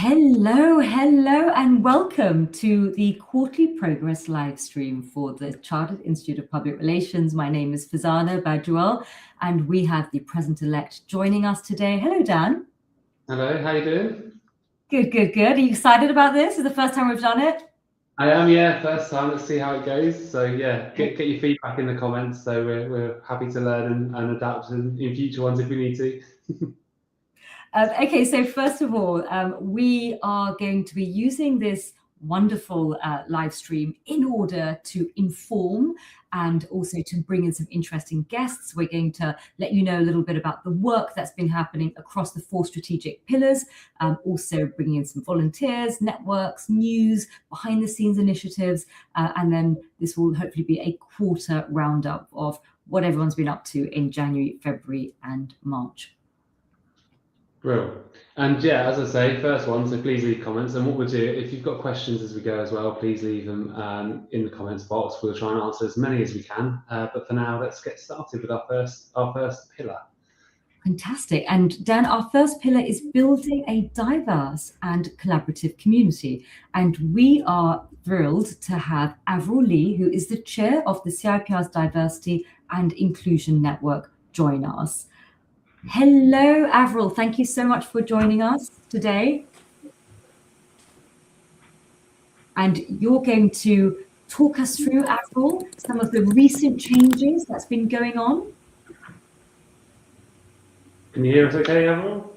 Hello, and welcome to the quarterly progress live stream for the Chartered Institute of Public Relations. My name is Fazana Bajwal, and we have the president-elect joining us today. Hello, Dan. Hello, how you doing? Good. Are you excited about this? Is it the first time we've done it? I am, yeah, first time. Let's see how it goes. So yeah, get your feedback in the comments. So we're happy to learn and adapt in future ones if we need to. Okay, so first of all, we are going to be using this wonderful live stream in order to inform and also to bring in some interesting guests. We're going to let you know a little bit about the work that's been happening across the 4 strategic pillars, also bringing in some volunteers, networks, news, behind the scenes initiatives, and then this will hopefully be a quarter roundup of what everyone's been up to in January, February and March. Brilliant. And yeah, as I say, first one, so please leave comments. And what we'll do, if you've got questions as we go as well, please leave them in the comments box. We'll try and answer as many as we can. But for now, let's get started with our first pillar. Fantastic. And Dan, our first pillar is building a diverse and collaborative community. And we are thrilled to have Avril Lee, who is the chair of the CIPR's Diversity and Inclusion Network, join us. Hello, Avril. Thank you so much for joining us today. And you're going to talk us through, Avril, some of the recent changes that's been going on. Can you hear us okay, Avril?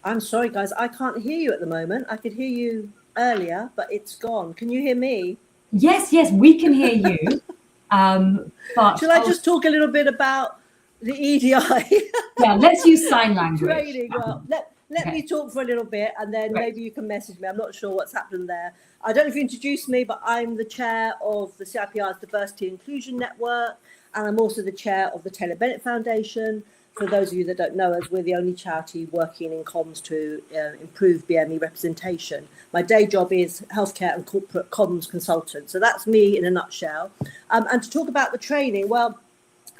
I'm sorry, guys. I can't hear you at the moment. I could hear you earlier, but it's gone. Can you hear me? Yes, we can hear you. But shall I just talk a little bit about the EDI? Yeah, let's use sign language. Training. Well, let me talk for a little bit, and then maybe you can message me. I'm not sure what's happened there. I don't know if you introduced me, but I'm the chair of the CIPR's Diversity and Inclusion Network, and I'm also the chair of the Taylor Bennett Foundation. For those of you that don't know us, we're the only charity working in comms to improve BME representation. My day job is healthcare and corporate comms consultant. So that's me in a nutshell. And to talk about the training, well,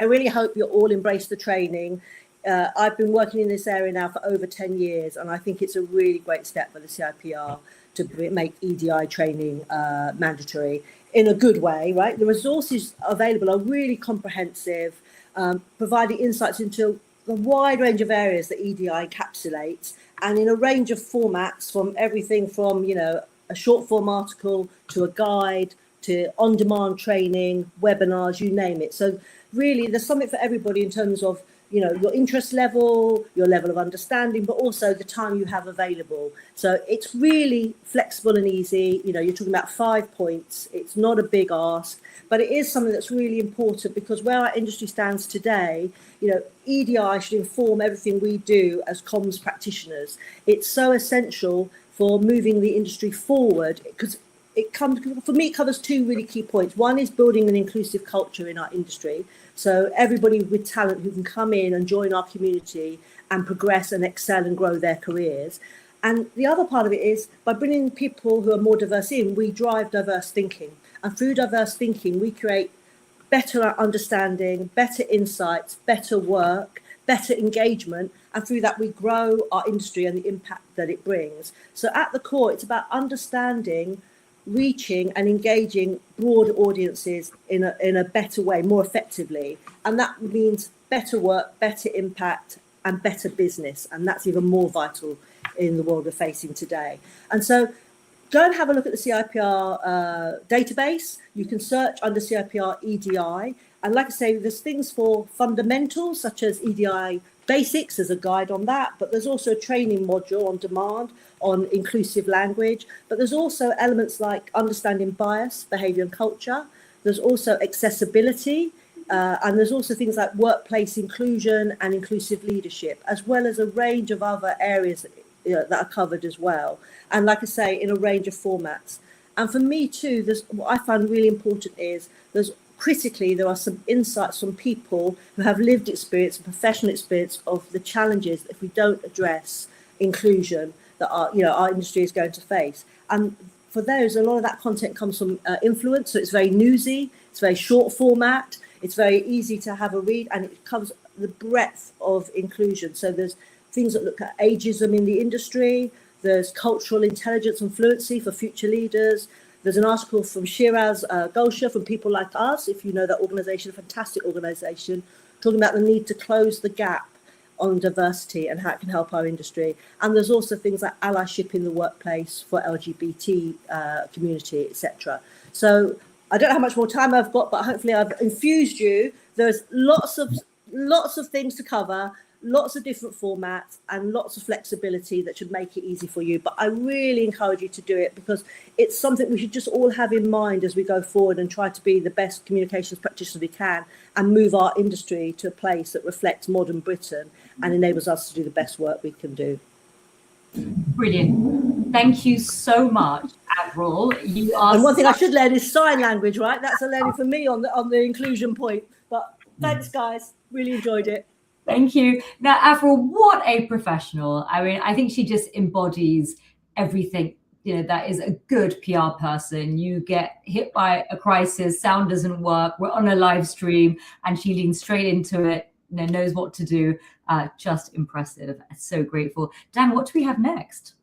I really hope you all embrace the training. I've been working in this area now for over 10 years, and I think it's a really great step for the CIPR to make EDI training mandatory in a good way, right? The resources available are really comprehensive, providing insights into the wide range of areas that EDI encapsulates, and in a range of formats, from everything from, a short form article to a guide to on-demand training, webinars, you name it. So really, there's something for everybody in terms of, your interest level, your level of understanding, but also the time you have available. So it's really flexible and easy. You're talking about 5 points. It's not a big ask, but it is something that's really important, because where our industry stands today, EDI should inform everything we do as comms practitioners. It's so essential for moving the industry forward, because it covers 2 really key points. One is building an inclusive culture in our industry. So everybody with talent who can come in and join our community and progress and excel and grow their careers. And the other part of it is, by bringing people who are more diverse in, we drive diverse thinking. And through diverse thinking, we create better understanding, better insights, better work, better engagement. And through that, we grow our industry and the impact that it brings. So at the core, it's about understanding, reaching and engaging broad audiences in a better way, more effectively. And that means better work, better impact and better business. And that's even more vital in the world we're facing today. And so go and have a look at the CIPR database. You can search under CIPR EDI. And like I say, there's things for fundamentals such as EDI basics, there's a guide on that, but there's also a training module on demand on inclusive language. But there's also elements like understanding bias, behavior and culture. There's also accessibility, and there's also things like workplace inclusion and inclusive leadership, as well as a range of other areas that are covered as well. And like I say, in a range of formats. And for me too, what I find really important is there are some insights from people who have lived experience and professional experience of the challenges if we don't address inclusion that our industry is going to face. And for those, a lot of that content comes from Influence, so it's very newsy, it's very short format, it's very easy to have a read, and it covers the breadth of inclusion. So there's things that look at ageism in the industry, There's cultural intelligence and fluency for future leaders. There's an article from Shiraz Gulsha from People Like Us, if you know that organisation, a fantastic organisation, talking about the need to close the gap on diversity and how it can help our industry. And there's also things like allyship in the workplace for LGBT community, etc. So I don't know how much more time I've got, but hopefully I've infused you. There's lots of things to cover, lots of different formats and lots of flexibility that should make it easy for you. But I really encourage you to do it because it's something we should just all have in mind as we go forward and try to be the best communications practitioners we can and move our industry to a place that reflects modern Britain and enables us to do the best work we can do. Brilliant. Thank you so much, Avril. You are. And one thing I should learn is sign language, right? That's a learning for me on the inclusion point. But thanks, guys. Really enjoyed it. Thank you. Now, Avril, what a professional. I mean, I think she just embodies everything, you know, that is a good PR person. You get hit by a crisis, sound doesn't work, we're on a live stream, and she leans straight into it, you know, knows what to do. Just impressive. So grateful. Dan, what do we have next?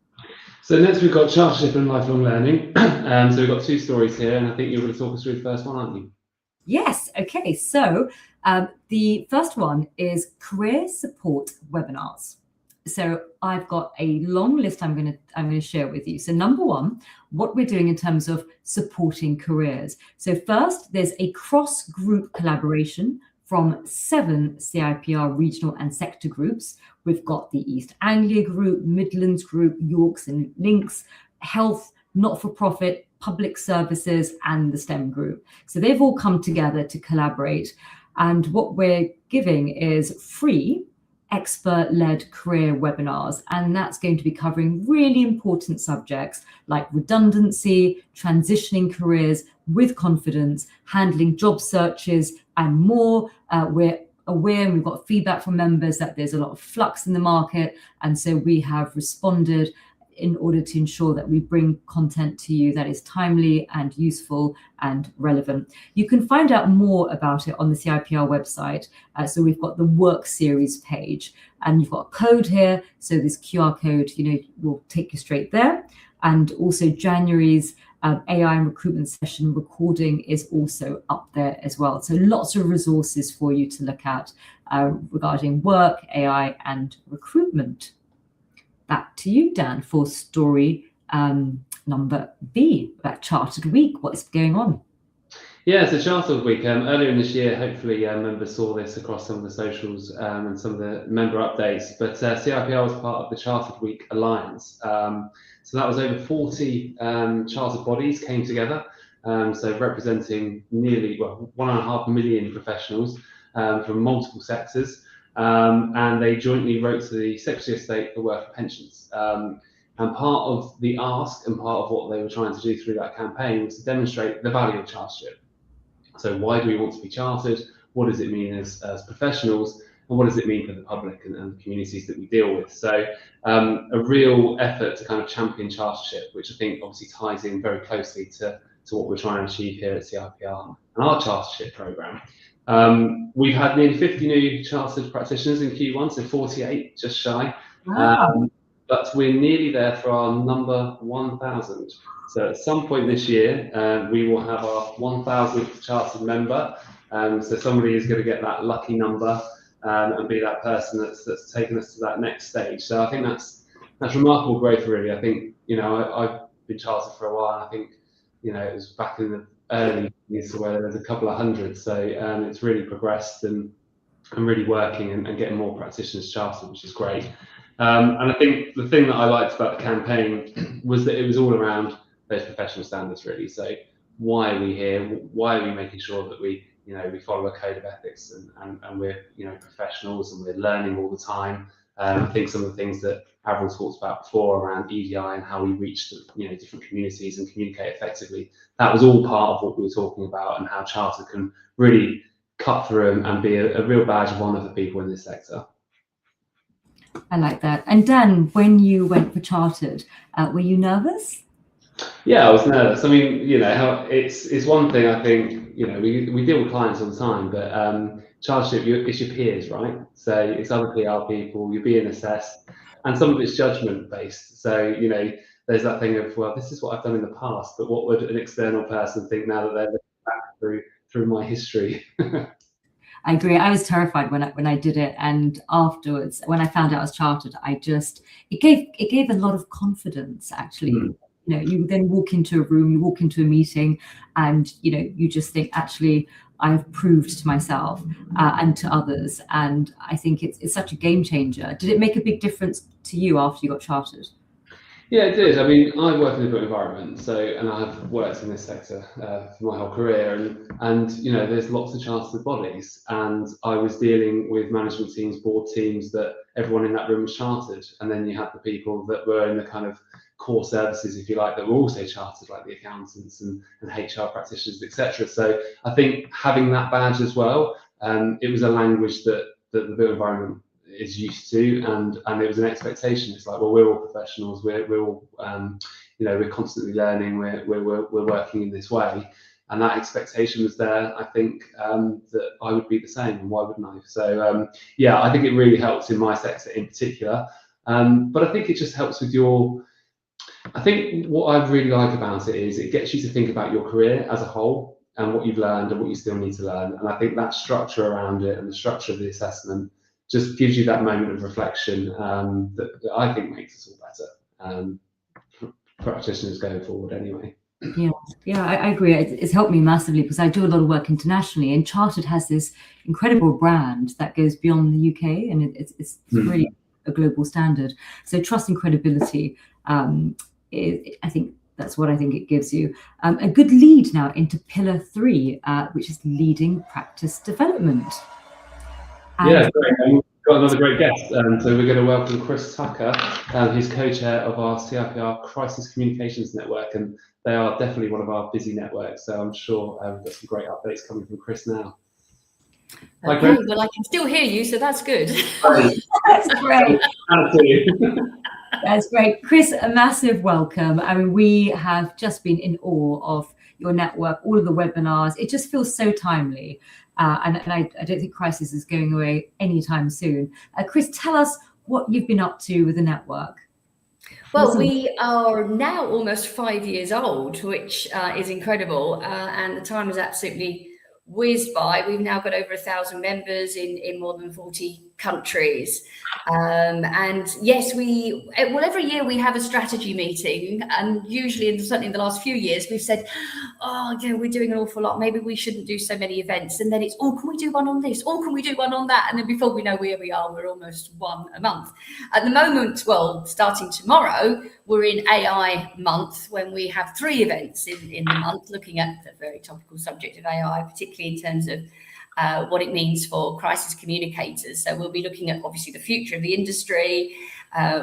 So next we've got chartership and lifelong learning. So we've got two stories here, and I think you're going to talk us through the first one, aren't you? Yes. Okay. So the first one is career support webinars. So I've got a long list I'm going to share with you. So number one, what we're doing in terms of supporting careers. So first, there's a cross-group collaboration from 7 CIPR regional and sector groups. We've got the East Anglia Group, Midlands Group, Yorks and Links, Health, Not-for-Profit, Public Services, and the STEM Group. So they've all come together to collaborate. And what we're giving is free expert-led career webinars. And that's going to be covering really important subjects like redundancy, transitioning careers with confidence, handling job searches, and more. We're aware and we've got feedback from members that there's a lot of flux in the market. And so we have responded in order to ensure that we bring content to you that is timely and useful and relevant. You can find out more about it on the CIPR website. So we've got the work series page and you've got a code here. So this QR code, you know, will take you straight there. And also January's AI and recruitment session recording is also up there as well. So lots of resources for you to look at regarding work, AI and recruitment. Back to you, Dan, for story number B, about Chartered Week. What's going on? Yeah, so Chartered Week. Earlier in this year, hopefully members saw this across some of the socials and some of the member updates, but CIPR was part of the Chartered Week Alliance. So that was over 40 chartered bodies came together, so representing nearly 1.5 million professionals from multiple sectors. And they jointly wrote to the Secretary of State for Work and Pensions. And part of the ask and part of what they were trying to do through that campaign was to demonstrate the value of chartership. So why do we want to be chartered? What does it mean as professionals? And what does it mean for the public and the communities that we deal with? So a real effort to kind of champion chartership, which I think obviously ties in very closely to what we're trying to achieve here at CIPR and our chartership programme. We've had nearly 50 new chartered practitioners in Q1, so 48, just shy. Wow. But we're nearly there for our number 1,000. So at some point this year, we will have our 1,000th chartered member. So somebody is going to get that lucky number and be that person that's taken us to that next stage. So I think that's remarkable growth, really. I think, you know, I've been chartered for a while. I think, you know, it was back in the early years where there was a couple of hundred. So it's really progressed and really working and getting more practitioners chartered, which is great. And I think the thing that I liked about the campaign was that it was all around those professional standards, really. So why are we here? Why are we making sure that we follow a code of ethics and we're, you know, professionals and we're learning all the time? I think some of the things that Avril talked about before around EDI and how we reach different communities and communicate effectively, that was all part of what we were talking about and how Charter can really cut through and be a real badge of honour for people in this sector. I like that. And Dan, when you went for Chartered, were you nervous? Yeah, I was nervous. I mean, you know, it's one thing. I think, you know, we deal with clients all the time, but chartership, it's your peers, right? So it's other PR people. You're being assessed. and some of it's judgment based. So, you know, there's that thing of, well, this is what I've done in the past, but what would an external person think now that they're looking back through my history? I agree. I was terrified when I did it, and afterwards, when I found out I was chartered, it gave a lot of confidence. Actually, you know, you then walk into a room, you walk into a meeting, and you know, you just think, actually, I've proved to myself and to others, and I think it's such a game changer. Did it make a big difference to you after you got chartered? Yeah, it did. I mean, I work in the built environment, and I've worked in this sector for my whole career, and you know, there's lots of chartered bodies, and I was dealing with management teams, board teams, that everyone in that room was chartered, and then you had the people that were in the kind of core services, if you like, that were also chartered, like the accountants and HR practitioners, etc. So I think having that badge as well, it was a language that the built environment is used to, and it was an expectation. It's like, well, we're all professionals, we're all you know, we're constantly learning, we're working in this way, and that expectation was there. I think that I would be the same, and why wouldn't I? So yeah, I think it really helps in my sector in particular, but I think it just helps with your, I think what I really like about it is it gets you to think about your career as a whole and what you've learned and what you still need to learn, and I think that structure around it and the structure of the assessment just gives you that moment of reflection that I think makes us all better practitioners going forward anyway. Yeah, I agree. It's helped me massively because I do a lot of work internationally, and Chartered has this incredible brand that goes beyond the UK, and it's really a global standard. So trust and credibility, I think that's what I think it gives you. A good lead now into pillar 3, which is leading practice development. Yeah, great. And we've got another great guest. So we're going to welcome Chris Tucker, who's co-chair of our CIPR Crisis Communications Network, and they are definitely one of our busy networks. So I'm sure we've got some great updates coming from Chris now. Okay, well, I can still hear you, so that's good. That's great. That's great. Chris, a massive welcome. I mean, we have just been in awe of your network, all of the webinars. It just feels so timely. And I don't think Crisis is going away anytime soon. Chris, tell us what you've been up to with the network. Well, we are now almost 5 years old, which is incredible. And the time has absolutely whizzed by. We've now got over 1,000 members in more than 40 countries. And yes, every year we have a strategy meeting, and usually, certainly in the last few years, we've said, oh, you know, we're doing an awful lot. Maybe we shouldn't do so many events. And then it's, oh, can we do one on this? Or can we do one on that? And then before we know where we are, we're almost one a month. At the moment, well, starting tomorrow, we're in AI month, when we have 3 events in the month, looking at the very topical subject of AI, particularly in terms of what it means for crisis communicators. So we'll be looking at, obviously, the future of the industry.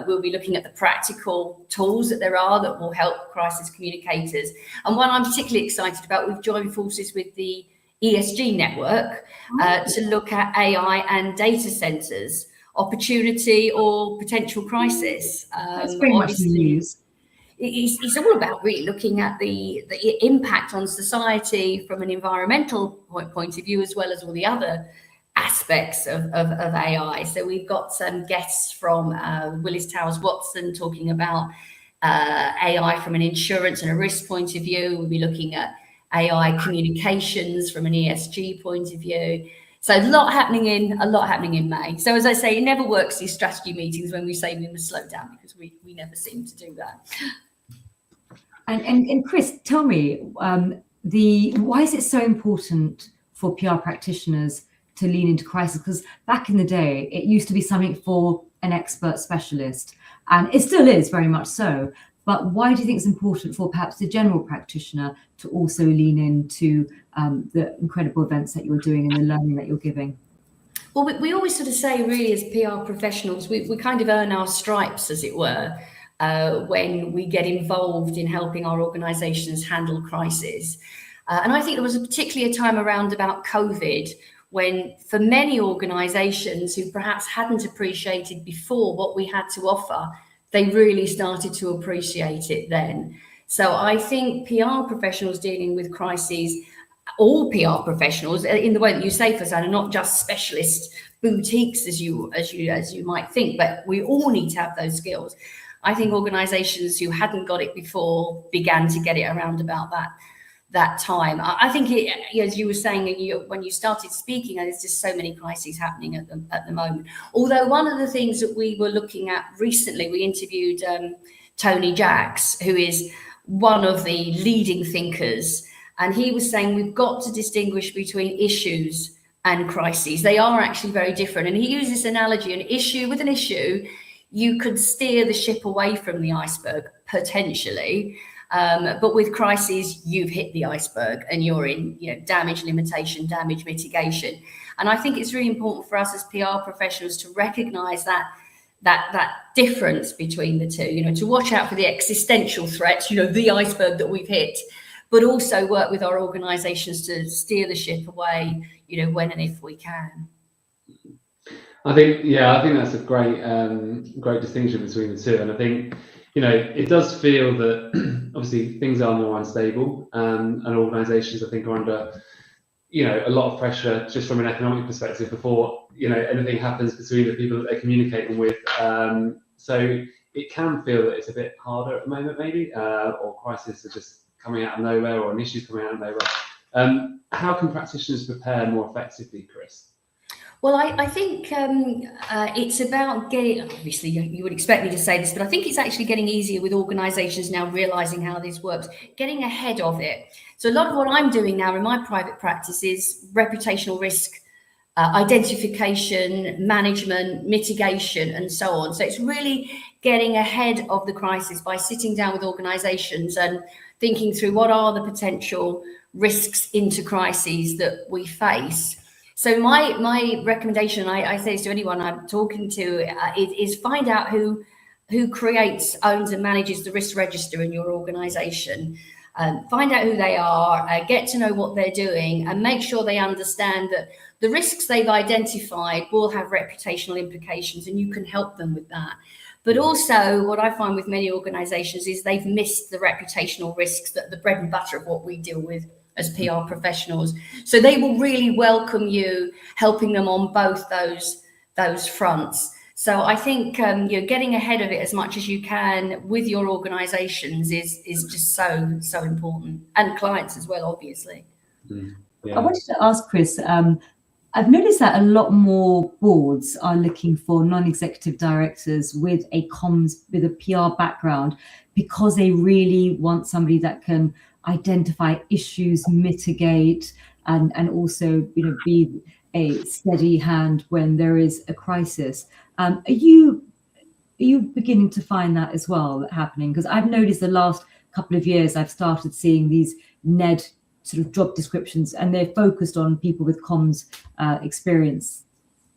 We'll be looking at the practical tools that there are that will help crisis communicators. And one I'm particularly excited about, we've joined forces with the ESG network to look at AI and data centers, opportunity or potential crisis. That's very much news. It's all about really looking at the impact on society from an environmental point of view, as well as all the other aspects of AI. So we've got some guests from Willis Towers Watson talking about AI from an insurance and a risk point of view. We'll be looking at AI communications from an ESG point of view. So a lot happening in May. So as I say, it never works, these strategy meetings, when we say we must slow down, because we never seem to do that. And Chris, tell me, why is it so important for PR practitioners to lean into crisis? Because back in the day, it used to be something for an expert specialist, and it still is very much so. But why do you think it's important for perhaps the general practitioner to also lean into the incredible events that you're doing and the learning that you're giving? Well, we always sort of say, really, as PR professionals, we kind of earn our stripes, as it were, when we get involved in helping our organisations handle crises. And I think there was particularly a time around about COVID, when for many organisations who perhaps hadn't appreciated before what we had to offer, they really started to appreciate it then. So I think PR professionals dealing with crises, all PR professionals, in the way that you say, Fazana, not just specialists boutiques as you might think, but we all need to have those skills. I think organizations who hadn't got it before began to get it around about that time. I think as you were saying when you started speaking, there's just so many crises happening at the moment. Although one of the things that we were looking at recently, we interviewed Tony Jacks, who is one of the leading thinkers, and he was saying we've got to distinguish between issues and crises. They are actually very different. And he used this analogy: with an issue, you could steer the ship away from the iceberg potentially. But with crises, you've hit the iceberg and you're in damage limitation, damage mitigation. And I think it's really important for us as PR professionals to recognize that difference between the two, to watch out for the existential threats, the iceberg that we've hit, but also work with our organizations to steer the ship away, when and if we can. I think that's a great distinction between the two. And I think, it does feel that obviously things are more unstable, and organizations, I think, are under, a lot of pressure just from an economic perspective before, anything happens between the people that they're communicating with. So it can feel that it's a bit harder at the moment, maybe, or crises are just coming out of nowhere, or an issue coming out of nowhere. How can practitioners prepare more effectively, Chris? Well, I think it's about getting, obviously you would expect me to say this, but I think it's actually getting easier with organizations now realizing how this works, getting ahead of it. So a lot of what I'm doing now in my private practice is reputational risk identification, management, mitigation, and so on. So it's really getting ahead of the crisis by sitting down with organizations and thinking through what are the potential risks into crises that we face. So my recommendation, I say this to anyone I'm talking to, is find out who creates, owns, and manages the risk register in your organization. Find out who they are, get to know what they're doing, and make sure they understand that the risks they've identified will have reputational implications, and you can help them with that. But also, what I find with many organizations is they've missed the reputational risks, that the bread and butter of what we deal with as PR professionals. So they will really welcome you helping them on both those fronts. So I think getting ahead of it as much as you can with your organizations is just so important, and clients as well, obviously. I wanted to ask Chris, I've noticed that a lot more boards are looking for non-executive directors with a PR background, because they really want somebody that can identify issues, mitigate, and also be a steady hand when there is a crisis. Are you beginning to find that as well happening? Because I've noticed the last couple of years I've started seeing these NED sort of job descriptions, and they're focused on people with comms experience.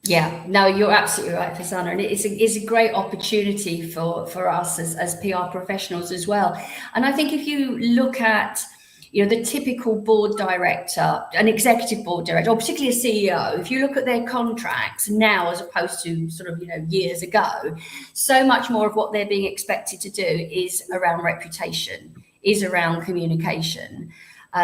Yeah, no, you're absolutely right, Faizana, and it's a great opportunity for us as PR professionals as well. And I think if you look at the typical board director, an executive board director, or particularly a CEO, if you look at their contracts now as opposed to sort of years ago, so much more of what they're being expected to do is around reputation, is around communication.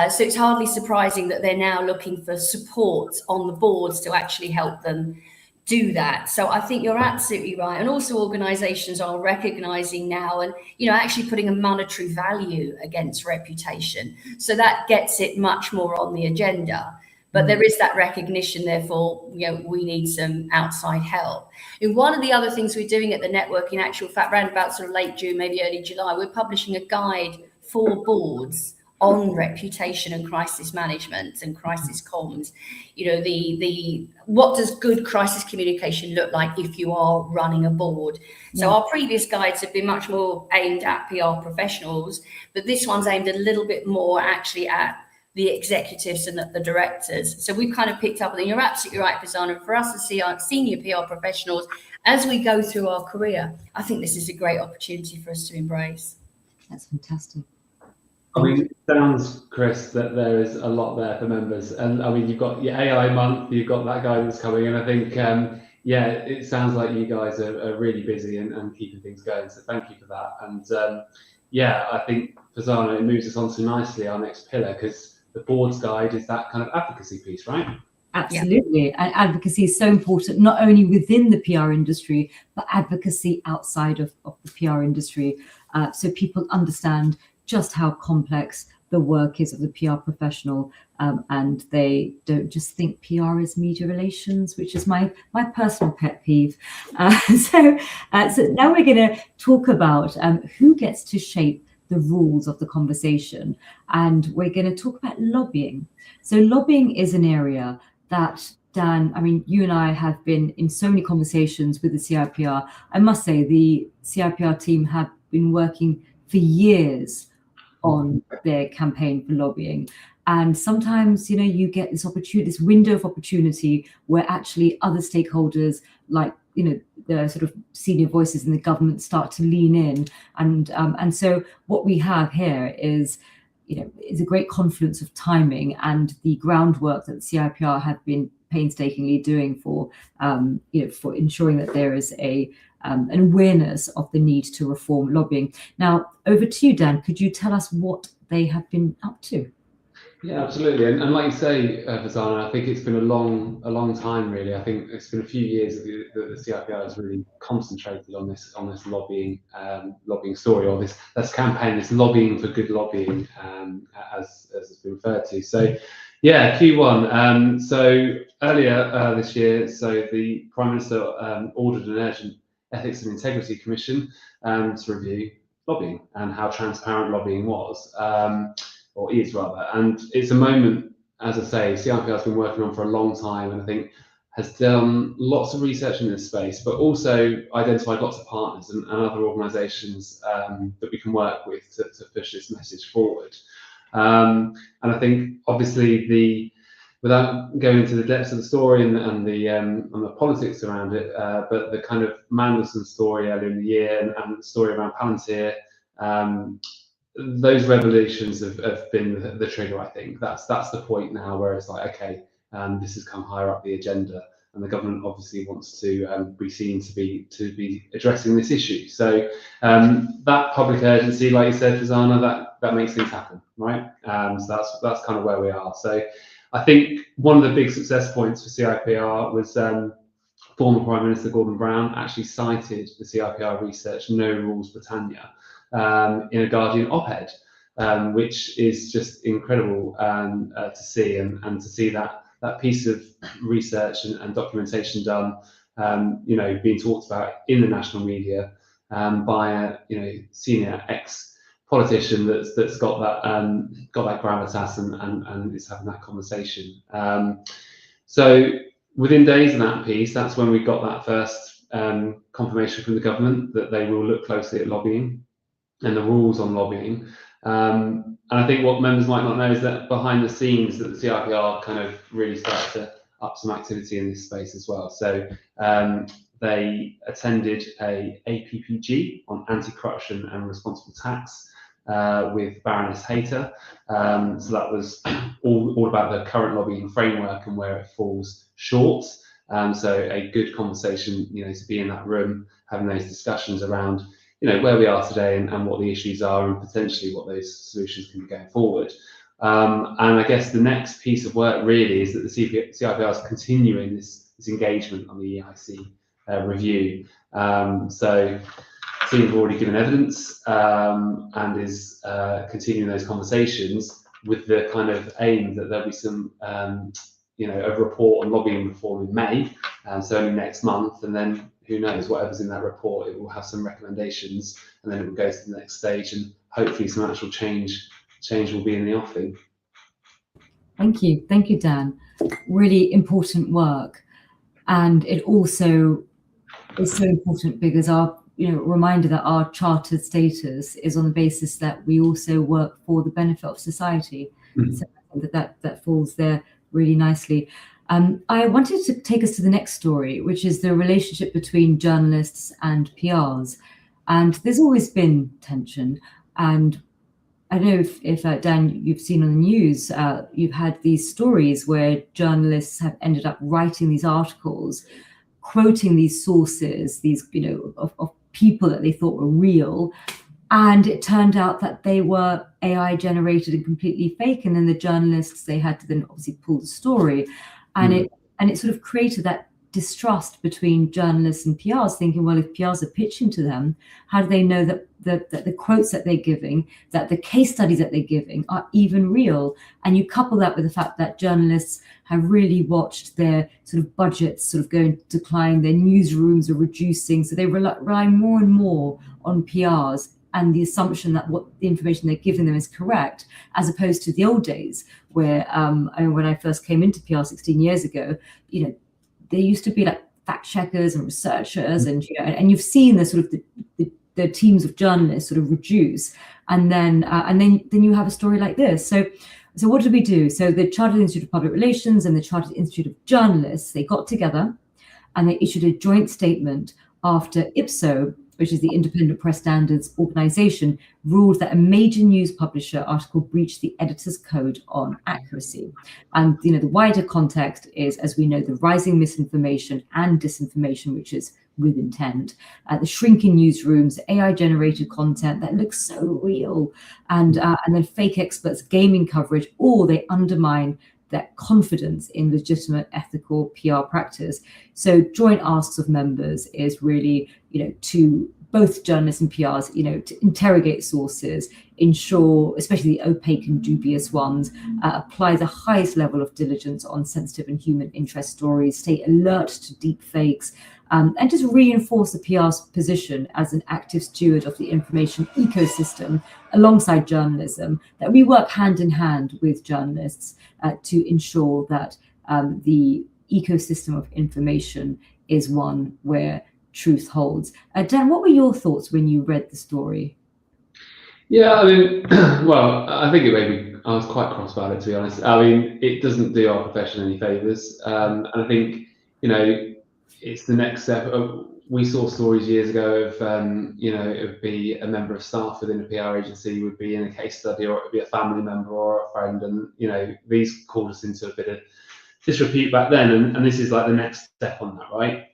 So it's hardly surprising that they're now looking for support on the boards to actually help them do that. So I think you're absolutely right. And also organizations are recognizing now and, actually putting a monetary value against reputation. So that gets it much more on the agenda. But there is that recognition, therefore, we need some outside help. And one of the other things we're doing at the network, in actual fact, around about sort of late June, maybe early July, we're publishing a guide for boards on reputation and crisis management and crisis comms. What does good crisis communication look like if you are running a board? So our previous guides have been much more aimed at PR professionals, but this one's aimed a little bit more actually at the executives and the directors. So we've kind of picked up, and you're absolutely right, Faizana, for us as senior PR professionals, as we go through our career, I think this is a great opportunity for us to embrace. That's fantastic. I mean, it sounds, Chris, that there is a lot there for members. And I mean, you've got your AI month, you've got that guidance coming, and I think, it sounds like you guys are really busy and keeping things going. So thank you for that. And I think, Faizana, it moves us on to nicely our next pillar, because the board's guide is that kind of advocacy piece, right? Absolutely. And advocacy is so important, not only within the PR industry, but advocacy outside of the PR industry. So people understand just how complex the work is of the PR professional, and they don't just think PR is media relations, which is my personal pet peeve. So now we're going to talk about who gets to shape the rules of the conversation, and we're going to talk about lobbying. So lobbying is an area that, Dan, I mean, you and I have been in so many conversations with the CIPR. I must say the CIPR team have been working for years on their campaign for lobbying. And sometimes, you know, you get this opportunity, this window of opportunity where actually other stakeholders, like, you know, the sort of senior voices in the government start to lean in. And so what we have here is, you know, is a great confluence of timing and the groundwork that the CIPR have been painstakingly doing for, you know, for ensuring that there is an awareness of the need to reform lobbying. Now, over to you, Dan. Could you tell us what they have been up to? Yeah, absolutely. And like you say, Fazana, I think it's been a long time, really. I think it's been a few years that the CIPR has really concentrated on this lobbying story, or this campaign, this lobbying for good lobbying, as it's been referred to. So, yeah, Q1. So earlier this year, so the Prime Minister ordered an urgent Ethics and Integrity Commission to review lobbying and how transparent lobbying was. Or is rather, and it's a moment, as I say, CIPR has been working on for a long time, and I think has done lots of research in this space, but also identified lots of partners and other organisations that we can work with to push this message forward. And I think, obviously, without going into the depths of the story and the politics around it, but the kind of Mandelson story earlier in the year and the story around Palantir. Those revelations have been the trigger. I think that's the point now where it's like, okay, this has come higher up the agenda, and the government obviously wants to be seen to be addressing this issue. So that public urgency, like you said, Fazana, that makes things happen, right? So that's kind of where we are. So I think one of the big success points for CIPR was former Prime Minister Gordon Brown actually cited the CIPR research No Rules Britannia in a Guardian op-ed, which is just incredible to see, and to see that piece of research and documentation done, you know, being talked about in the national media by a senior ex-politician that's got that gravitas and is having that conversation. So within days of that piece, that's when we got that first confirmation from the government that they will look closely at lobbying and the rules on lobbying. And I think what members might not know is that behind the scenes that the CIPR kind of really started to up some activity in this space as well. So they attended a APPG on anti-corruption and responsible tax with Baroness Hayter. So that was all about the current lobbying framework and where it falls short. So a good conversation, you know, to be in that room, having those discussions around, you know, where we are today and what the issues are and potentially what those solutions can be going forward. And I guess the next piece of work really is that the CIPR is continuing this engagement on the EIC review. So the team have already given evidence and is continuing those conversations with the kind of aim that there'll be some, you know, a report on lobbying reform in May, so only next month, and then who knows, whatever's in that report, it will have some recommendations, and then it will go to the next stage, and hopefully some actual change will be in the offing. Thank you, Dan. Really important work, and it also is so important because our, you know, reminder that our chartered status is on the basis that we also work for the benefit of society. Mm-hmm. So I think that falls there really nicely. I wanted to take us to the next story, which is the relationship between journalists and PRs. And there's always been tension. And I don't know if Dan, you've seen on the news, you've had these stories where journalists have ended up writing these articles, quoting these sources, these, you know, of people that they thought were real. And it turned out that they were AI generated and completely fake. And then the journalists, they had to then obviously pull the story. and it sort of created that distrust between journalists and PRs, thinking, well, if PRs are pitching to them, how do they know that the quotes that they're giving, that the case studies that they're giving are even real? And you couple that with the fact that journalists have really watched their sort of budgets sort of go into decline, their newsrooms are reducing, so they rely more and more on PRs and the assumption that what the information they're giving them is correct, as opposed to the old days where, I mean, when I first came into PR 16 years ago, there used to be like fact checkers and researchers, and you've seen the sort of the teams of journalists sort of reduce, and then you have a story like this. So what did we do? So the Chartered Institute of Public Relations and the Chartered Institute of Journalists, they got together and they issued a joint statement after IPSO, which is the Independent Press Standards Organization, ruled that a major news publisher article breached the editor's code on accuracy. And the wider context is, as we know, the rising misinformation and disinformation, which is with intent, the shrinking newsrooms, AI-generated content that looks so real, and then fake experts, gaming coverage, all they undermine that confidence in legitimate ethical PR practice. So joint asks of members is really, to both journalists and PRs, to interrogate sources, ensure, especially the opaque and dubious ones, apply the highest level of diligence on sensitive and human interest stories, stay alert to deep fakes, and just reinforce the PR's position as an active steward of the information ecosystem alongside journalism, that we work hand in hand with journalists to ensure that the ecosystem of information is one where truth holds. Dan, what were your thoughts when you read the story? Yeah, I mean, well, I think I was quite cross about it, to be honest. I mean, it doesn't do our profession any favours. And I think, it's the next step. We saw stories years ago of, it would be a member of staff within a PR agency would be in a case study, or it would be a family member or a friend. And, these called us into a bit of disrepute back then. And this is like the next step on that, right?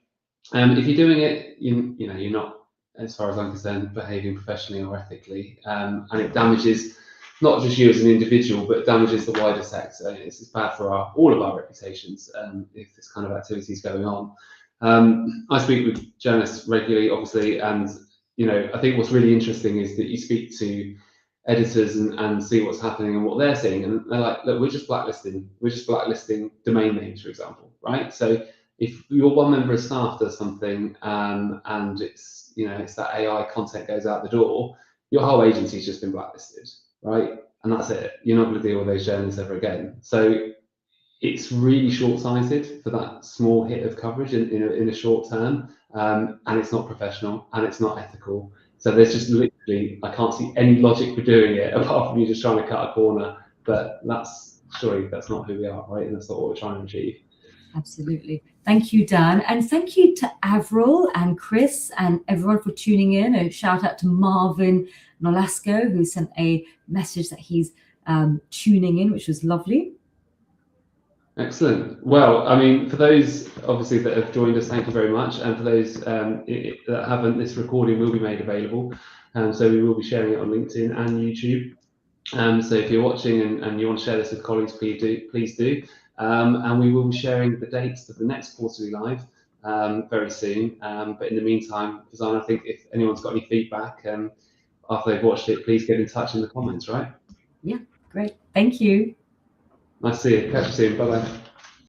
If you're doing it, you're not, as far as I'm concerned, behaving professionally or ethically. And it damages not just you as an individual, but it damages the wider sector. It's bad for all of our reputations if this kind of activity is going on. I speak with journalists regularly, obviously, and I think what's really interesting is that you speak to editors and see what's happening and what they're seeing, and they're like, look, we're just blacklisting domain names, for example, right? So if your one member of staff does something and it's that AI content goes out the door, your whole agency's just been blacklisted, right? And that's it. You're not going to deal with those journalists ever again. So it's really short-sighted for that small hit of coverage in a short term, and it's not professional and it's not ethical. So there's just literally, I can't see any logic for doing it apart from you just trying to cut a corner. But that's not who we are, right? And that's not what we're trying to achieve. Absolutely. Thank you, Dan. And thank you to Avril and Chris and everyone for tuning in. A shout out to Marvin Nolasco, who sent a message that he's tuning in, which was lovely. Excellent. Well, I mean, for those obviously that have joined us, thank you very much. And for those that haven't, this recording will be made available. So we will be sharing it on LinkedIn and YouTube. So if you're watching and you want to share this with colleagues, please do. And we will be sharing the dates of the next quarterly live very soon. But in the meantime, Fazan, I think if anyone's got any feedback after they've watched it, please get in touch in the comments, right? Yeah, great. Thank you. Nice to see you. Catch you soon. Bye-bye.